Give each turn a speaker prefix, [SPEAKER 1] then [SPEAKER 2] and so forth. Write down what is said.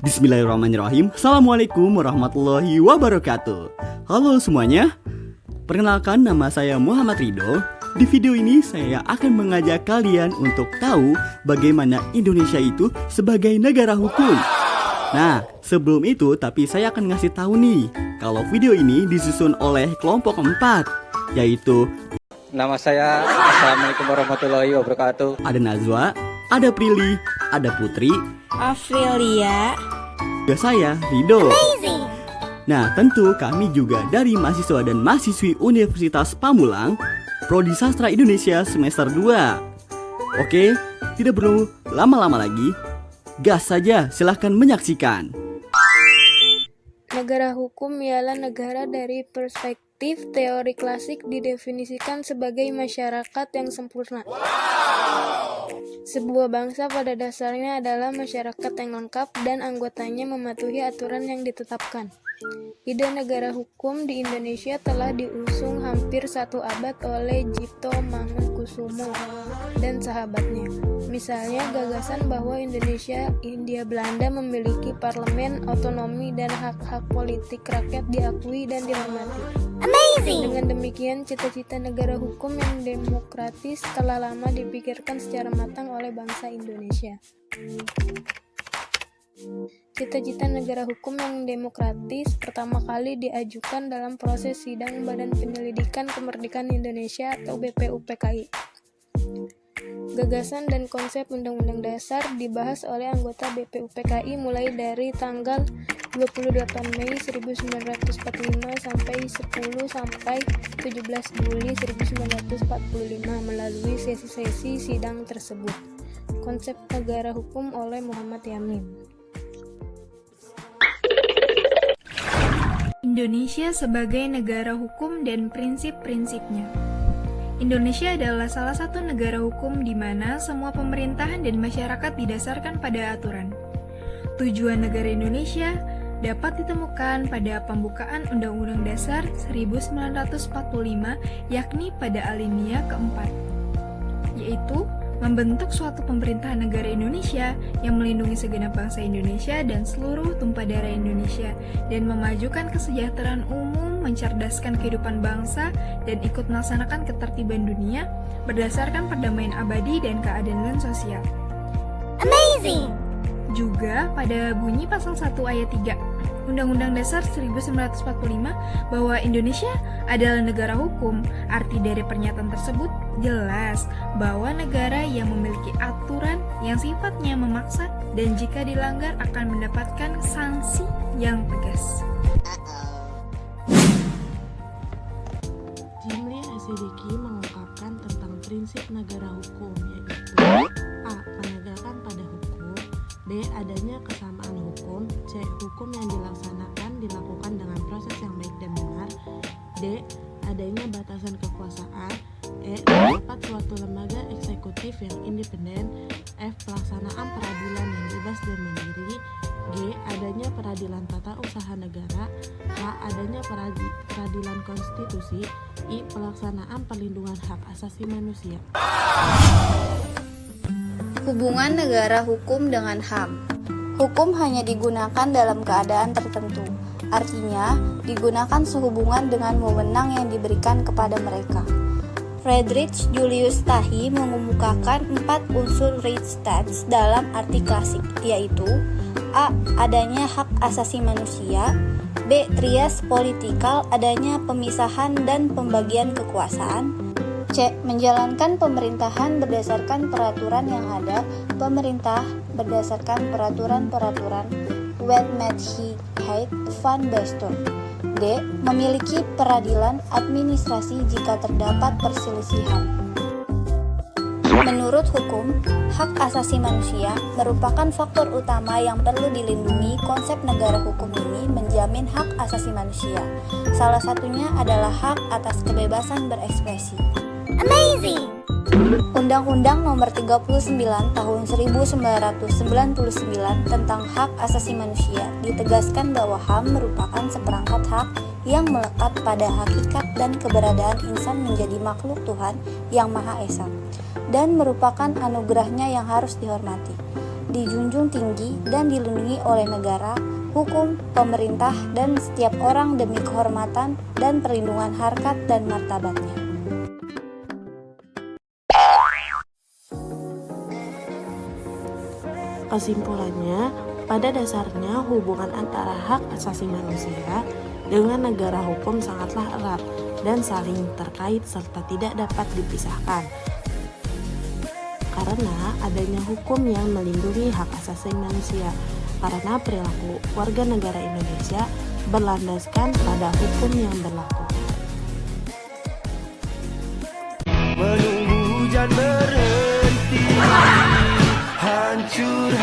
[SPEAKER 1] Bismillahirrahmanirrahim. Assalamualaikum warahmatullahi wabarakatuh. Halo semuanya. Perkenalkan, nama saya Muhammad Ridho. Di video ini saya akan mengajak kalian untuk tahu bagaimana Indonesia itu sebagai negara hukum. Nah, sebelum itu tapi saya akan ngasih tahu nih, kalau video ini disusun oleh kelompok 4, yaitu
[SPEAKER 2] Nama saya, Assalamualaikum warahmatullahi wabarakatuh.
[SPEAKER 1] ada Nazwa, ada Prilly, ada Putri,
[SPEAKER 3] Afrilia,
[SPEAKER 1] juga saya, Ridho. Nah, tentu kami juga dari mahasiswa dan mahasiswi Universitas Pamulang, Prodi Sastra Indonesia semester 2. Oke, tidak perlu lama-lama lagi. Gas saja, silahkan menyaksikan.
[SPEAKER 3] negara hukum ialah negara dari perspektif teori klasik didefinisikan sebagai masyarakat yang sempurna. Sebuah bangsa pada dasarnya adalah masyarakat yang lengkap dan anggotanya mematuhi aturan yang ditetapkan. Ide negara hukum di Indonesia telah diusung hampir 1 abad oleh Cipto Mangunkusumo dan sahabatnya. Misalnya gagasan bahwa Indonesia, Hindia Belanda memiliki parlemen, otonomi, dan hak-hak politik rakyat diakui dan dihormati. Dengan demikian, cita-cita negara hukum yang demokratis telah lama dipikirkan secara matang oleh bangsa Indonesia. Cita-cita negara hukum yang demokratis pertama kali diajukan dalam proses sidang Badan Penyelidikan Kemerdekaan Indonesia atau BPUPKI. Gagasan dan konsep Undang-Undang Dasar dibahas oleh anggota BPUPKI mulai dari tanggal 28 Mei 1945 sampai 17 Juli 1945 melalui sesi-sesi sidang tersebut. Konsep negara hukum oleh Muhammad Yamin.
[SPEAKER 4] Indonesia sebagai negara hukum dan prinsip-prinsipnya. Indonesia adalah salah satu negara hukum di mana semua pemerintahan dan masyarakat didasarkan pada aturan. Tujuan negara Indonesia dapat ditemukan pada pembukaan Undang-Undang Dasar 1945, yakni pada alinea keempat, yaitu membentuk suatu pemerintahan negara Indonesia yang melindungi segenap bangsa Indonesia dan seluruh tumpah darah Indonesia dan memajukan kesejahteraan umum, mencerdaskan kehidupan bangsa, dan ikut melaksanakan ketertiban dunia berdasarkan perdamaian abadi dan keadilan sosial. Juga pada bunyi pasal 1 ayat 3 Undang-Undang Dasar 1945 bahwa Indonesia adalah negara hukum. Arti dari pernyataan tersebut jelas bahwa negara yang memiliki aturan yang sifatnya memaksa dan jika dilanggar akan mendapatkan sanksi yang tegas.
[SPEAKER 5] Jimli Hasidiki mengungkapkan tentang prinsip negara hukum, yaitu A. Penegakan pada hukum, B. Adanya kesamaan hukum, C. Hukum yang dilakukan dengan proses yang baik dan benar, D. Adanya batasan kekuasaan, E. Terdapat suatu lembaga eksekutif yang independen, F. Pelaksanaan peradilan yang bebas dan mandiri, G. Adanya peradilan tata usaha negara, H. Adanya peradilan konstitusi, I. Pelaksanaan perlindungan hak asasi manusia.
[SPEAKER 6] Hubungan negara hukum dengan HAM. Hukum hanya digunakan dalam keadaan tertentu. Artinya, digunakan sehubungan dengan wewenang yang diberikan kepada mereka. Friedrich Julius Tahi mengemukakan 4 unsur Rechtsstaat dalam arti klasik, yaitu A. Adanya hak asasi manusia, B. Trias politikal, adanya pemisahan dan pembagian kekuasaan, C. Menjalankan pemerintahan berdasarkan peraturan yang ada, pemerintah berdasarkan peraturan-peraturan Wetmatigheid van Bestuur. D. Memiliki peradilan administrasi jika terdapat perselisihan. Menurut hukum, hak asasi manusia merupakan faktor utama yang perlu dilindungi. Konsep negara hukum ini menjamin hak asasi manusia. Salah satunya adalah hak atas kebebasan berekspresi. Undang-Undang Nomor 39 Tahun 1999 tentang Hak Asasi Manusia ditegaskan bahwa HAM merupakan seperangkat hak yang melekat pada hakikat dan keberadaan insan menjadi makhluk Tuhan yang Maha Esa dan merupakan anugerahnya yang harus dihormati. dijunjung tinggi dan dilindungi oleh negara, hukum, pemerintah, dan setiap orang demi kehormatan dan perlindungan harkat dan martabatnya.
[SPEAKER 5] Kesimpulannya, pada dasarnya hubungan antara hak asasi manusia dengan negara hukum sangatlah erat dan saling terkait serta tidak dapat dipisahkan. Karena adanya hukum yang melindungi hak asasi manusia, karena perilaku warga negara Indonesia berlandaskan pada hukum yang berlaku.
[SPEAKER 7] Menunggu hujan berhenti, hancur